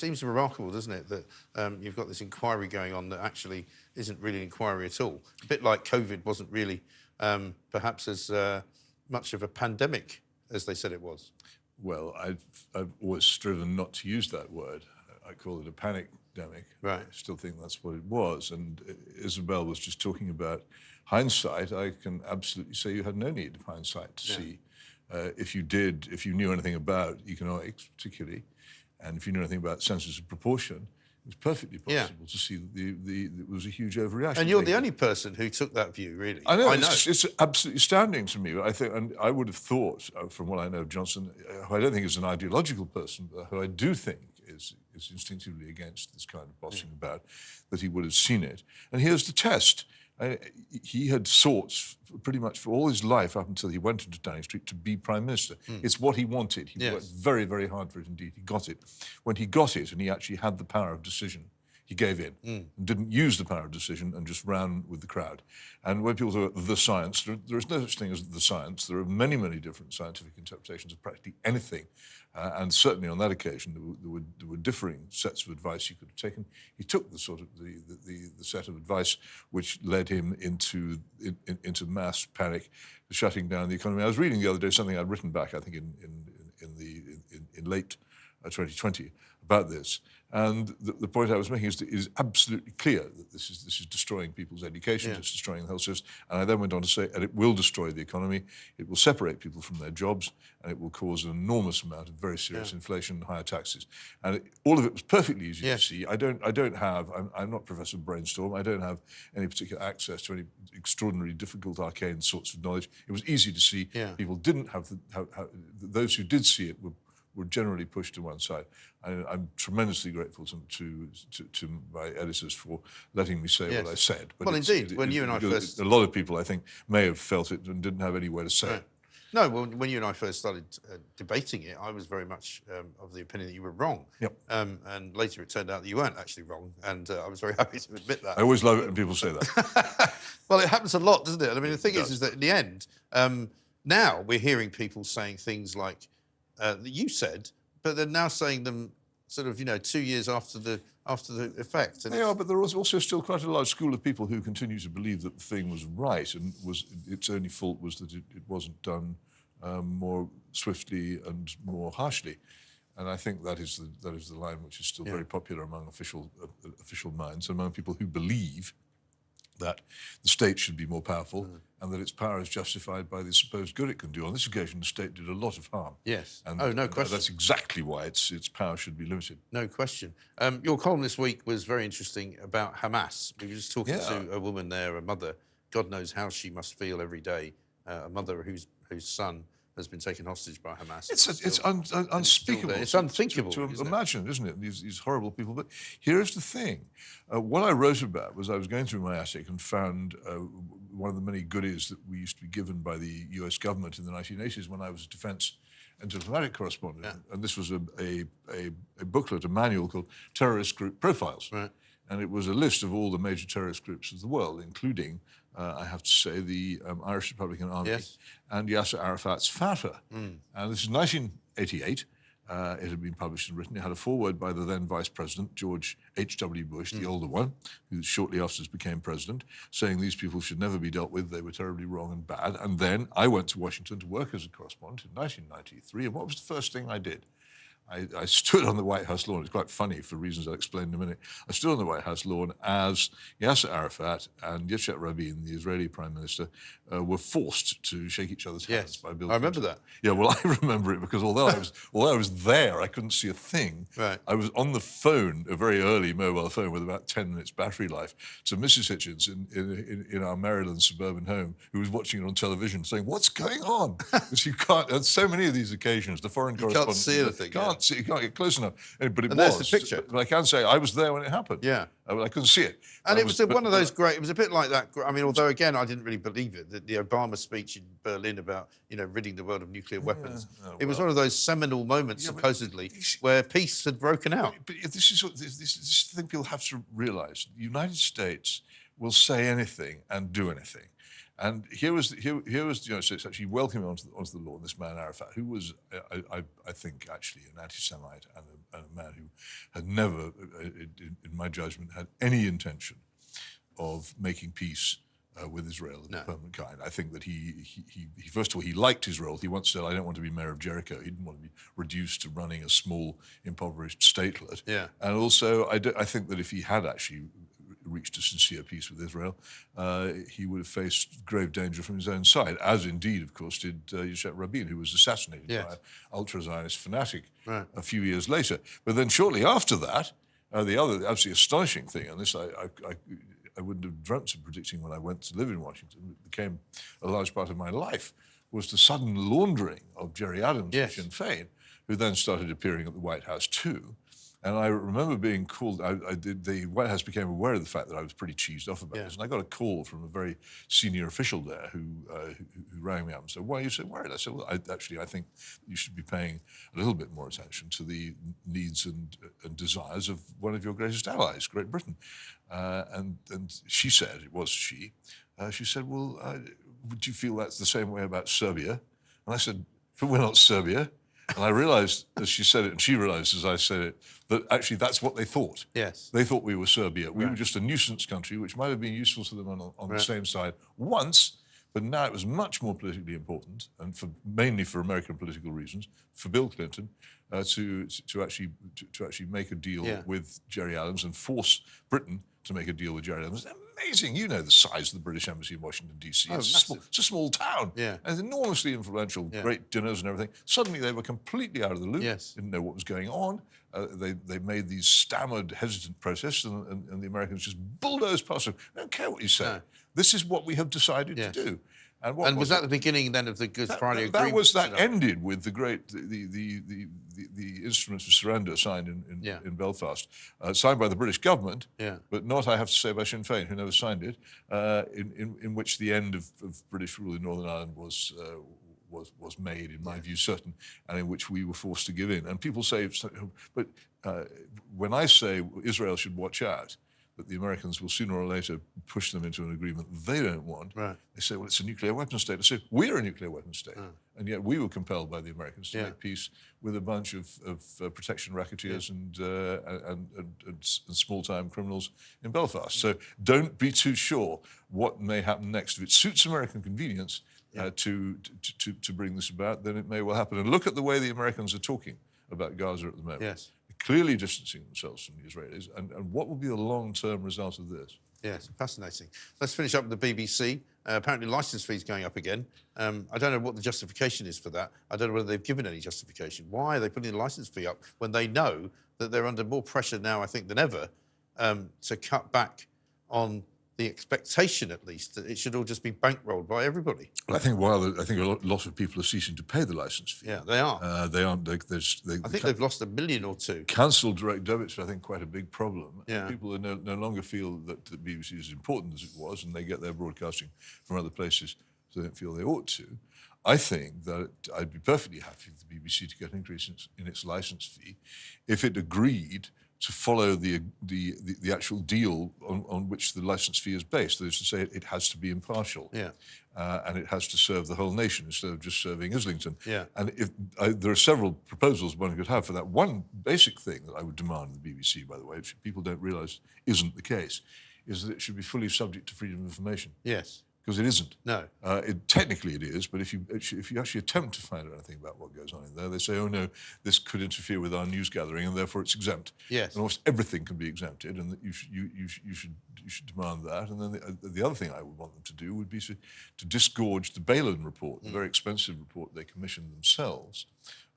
Seems remarkable, doesn't it, that you've got this inquiry going on that actually isn't really an inquiry at all. A bit like COVID wasn't really perhaps as much of a pandemic as they said it was. Well, I've always striven not to use that word. I call it a panic-demic. Right. I still think that's what it was. And Isabel was just talking about hindsight. I can absolutely say you had no need of hindsight to see if you knew anything about economics, particularly, and if you knew anything about senses of proportion, it was perfectly possible to see that there was a huge overreaction. And you're the only person who took that view, really. I know. It's absolutely astounding to me. I think, and I would have thought, from what I know of Johnson, who I don't think is an ideological person, but who I do think is instinctively against this kind of bossing about, that he would have seen it. And here's the test. He had sought pretty much for all his life up until he went into Downing Street to be Prime Minister. It's what he wanted. He worked very, very hard for it indeed. He got it. When he got it and he actually had the power of decision, he gave in and didn't use the power of decision and just ran with the crowd. And when people talk about the science, there is no such thing as the science. There are many, many different scientific interpretations of practically anything. And certainly on that occasion, there were differing sets of advice he could have taken. He took the set of advice which led him into mass panic, shutting down the economy. I was reading the other day something I'd written back, I think, in late 2020 about this. And the point I was making is that it is absolutely clear that this is destroying people's education, it's destroying the health service. And I then went on to say, and it will destroy the economy, it will separate people from their jobs, and it will cause an enormous amount of very serious inflation and higher taxes. And all of it was perfectly easy to see. I'm not Professor Brainstorm, I don't have any particular access to any extraordinarily difficult, arcane sorts of knowledge. It was easy to see. People didn't have, those who did see it were generally pushed to one side. I'm tremendously grateful to my editors for letting me say what I said. But indeed, when you and I first... A lot of people, I think, may have felt it and didn't have any way to say it. No, well, when you and I first started debating it, I was very much of the opinion that you were wrong. And later it turned out that you weren't actually wrong, and I was very happy to admit that. I always love it when people say that. Well, it happens a lot, doesn't it? I mean, the thing is that in the end, now we're hearing people saying things like that you said, but they're now saying them sort of, 2 years after the effect. And but there was also still quite a large school of people who continue to believe that the thing was right, and its only fault was that it wasn't done more swiftly and more harshly. And I think that is the line which is still very popular among official minds, among people who believe that the state should be more powerful and that its power is justified by the supposed good it can do. On this occasion, the state did a lot of harm. Yes. And, no question. That's exactly why its power should be limited. No question. Your column this week was very interesting about Hamas. We were just talking to a woman there, a mother. God knows how she must feel every day. A mother whose son has been taken hostage by Hamas. It's unspeakable. It's unthinkable to imagine, isn't it? These horrible people. But here's the thing. What I wrote about was I was going through my attic and found one of the many goodies that we used to be given by the US government in the 1980s when I was a defense and diplomatic correspondent. And this was a booklet, a manual called Terrorist Group Profiles. Right. And it was a list of all the major terrorist groups of the world, including, I have to say, the Irish Republican Army and Yasser Arafat's Fatah. And this is 1988. It had been published and written. It had a foreword by the then Vice President, George H.W. Bush, the older one, who shortly afterwards became president, saying these people should never be dealt with. They were terribly wrong and bad. And then I went to Washington to work as a correspondent in 1993. And what was the first thing I did? I stood on the White House lawn. It's quite funny for reasons I'll explain in a minute. I stood on the White House lawn as Yasser Arafat and Yitzhak Rabin, the Israeli Prime Minister, were forced to shake each other's hands by Bill Clinton. I remember that. Yeah, well, I remember it because although I was there, I couldn't see a thing. Right. I was on the phone, a very early mobile phone with about 10 minutes battery life, to Mrs. Hitchens in our Maryland suburban home, who was watching it on television, saying, "What's going on?" Because you can't. On so many of these occasions, the foreign correspondent can't see anything. You can't get close enough. But it was. There's the picture. But I can say I was there when it happened. Yeah. I couldn't see it. And it was one of those great... It was a bit like that... I mean, although, again, I didn't really believe it, the Obama speech in Berlin about, ridding the world of nuclear weapons. It was one of those seminal moments, supposedly, where peace had broken out. But this is the thing people have to realise. The United States will say anything and do anything. And here was, so it's actually welcoming onto the law this man Arafat, who was, I think, actually an anti-Semite and a man who had never, in my judgment, had any intention of making peace with Israel of a permanent kind. I think that he first of all, he liked his role. He once said, "I don't want to be mayor of Jericho." He didn't want to be reduced to running a small, impoverished statelet. Yeah. And also, I think that if he had actually reached a sincere peace with Israel, he would have faced grave danger from his own side, as indeed, of course, did Yitzhak Rabin, who was assassinated by an ultra-Zionist fanatic a few years later. But then shortly after that, the other absolutely astonishing thing, and this I wouldn't have dreamt of predicting when I went to live in Washington, it became a large part of my life, was the sudden laundering of Jerry Adams of Sinn Féin, who then started appearing at the White House too. And I remember being called, the White House became aware of the fact that I was pretty cheesed off about this. And I got a call from a very senior official there who rang me up and said, "Why are you so worried?" I said, "Well, I think you should be paying a little bit more attention to the needs and desires of one of your greatest allies, Great Britain." And she said, she said, "Well, would you feel that's the same way about Serbia?" And I said, "But we're not Serbia." And I realized as she said it, and she realized as I said it, that actually that's what they thought. Yes. They thought we were Serbia. We were just a nuisance country, which might have been useful to them on the same side once, but now it was much more politically important, and mainly for American political reasons, for Bill Clinton, to actually make a deal with Jerry Adams and force Britain to make a deal with Jerry Adams. It's amazing. You know the size of the British Embassy in Washington, D.C. It's a small town. Yeah. And it's enormously influential, great dinners and everything. Suddenly they were completely out of the loop, didn't know what was going on. They made these stammered, hesitant protests, and the Americans just bulldozed past them. I don't care what you say. No. This is what we have decided to do. And was that the beginning then of the Good Friday Agreement? That ended with the instruments of surrender signed in Belfast, signed by the British government, but not, I have to say, by Sinn Féin, who never signed it, in which the end of British rule in Northern Ireland was made, in my view, certain, and in which we were forced to give in. And people say, but when I say Israel should watch out, that the Americans will sooner or later push them into an agreement they don't want. Right. They say, well, it's a nuclear weapons state. I say, we're a nuclear weapons state. And yet we were compelled by the Americans to make peace with a bunch of protection racketeers and small-time criminals in Belfast. So don't be too sure what may happen next. If it suits American convenience to bring this about, then it may well happen. And look at the way the Americans are talking about Gaza at the moment. Yes. Clearly distancing themselves from the Israelis, and what will be the long-term result of this? Yes, fascinating. Let's finish up with the BBC. Apparently licence fees going up again. I don't know what the justification is for that. I don't know whether they've given any justification. Why are they putting the licence fee up when they know that they're under more pressure now, I think, than ever, to cut back on the expectation, at least, that it should all just be bankrolled by everybody? Well, I think a lot of people are ceasing to pay the licence fee. Yeah, they are. They aren't. I think they've lost $1 million or $2 million. Cancelled direct debits are, I think, quite a big problem. Yeah. People no longer feel that the BBC is as important as it was, and they get their broadcasting from other places, so they don't feel they ought to. I think that I'd be perfectly happy for the BBC to get an increase in its licence fee if it agreed to follow the actual deal on which the licence fee is based. That is to say, it has to be impartial, and it has to serve the whole nation instead of just serving Islington. Yeah. And there are several proposals one could have for that. One basic thing that I would demand of the BBC, by the way, which people don't realise isn't the case, is that it should be fully subject to freedom of information. Yes. Because it isn't. No. Technically it is, but if you actually attempt to find out anything about what goes on in there, they say, oh no, this could interfere with our news gathering, and therefore it's exempt. Yes. And almost everything can be exempted, and that you should demand that. And then the other thing I would want them to do would be to disgorge the Balin report, the very expensive report they commissioned themselves,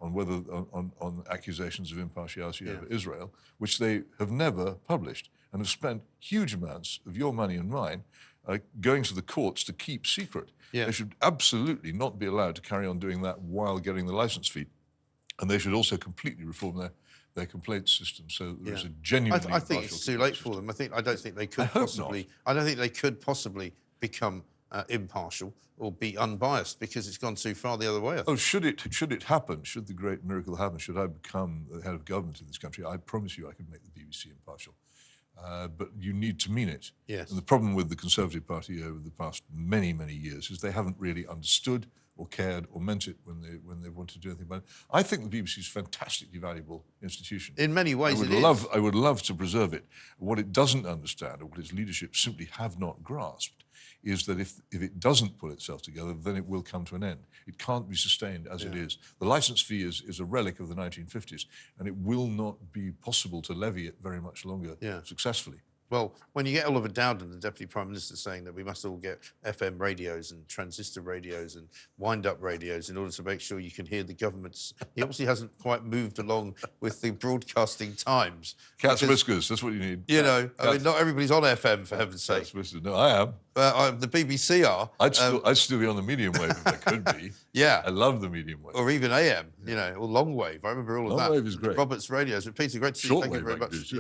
on accusations of impartiality over Israel, which they have never published and have spent huge amounts of your money and mine going to the courts to keep secret. Yeah. They should absolutely not be allowed to carry on doing that while getting the licence fee. And they should also completely reform their complaints system so that there's a genuinely I think it's too late for them. I don't think they could possibly. I don't think they could possibly become impartial or be unbiased, because it's gone too far the other way. Oh, should it happen? Should the great miracle happen? Should I become the head of government in this country? I promise you, I could make the BBC impartial. but you need to mean it. Yes. And the problem with the Conservative Party over the past many, many years is they haven't really understood or cared or meant it when they wanted to do anything about it. I think the BBC is a fantastically valuable institution. In many ways, I would love to preserve it. What it doesn't understand, or what its leadership simply have not grasped, is that if it doesn't pull itself together, then it will come to an end. It can't be sustained as it is. The licence fee is a relic of the 1950s, and it will not be possible to levy it very much longer successfully. Well, when you get Oliver Dowden, the Deputy Prime Minister, saying that we must all get FM radios and transistor radios and wind-up radios in order to make sure you can hear the government's... He obviously hasn't quite moved along with the broadcasting times. Cat's whiskers, that's what you need. You know, I mean, not everybody's on FM, for heaven's sake. Cat's whiskers, no, I am. The BBC are. I'd still be on the medium wave if I could be. Yeah. I love the medium wave. Or even AM, you know, or long wave. I remember all of that. Long wave is great. Robert's radios. But Peter, great to see you. Thank you very much.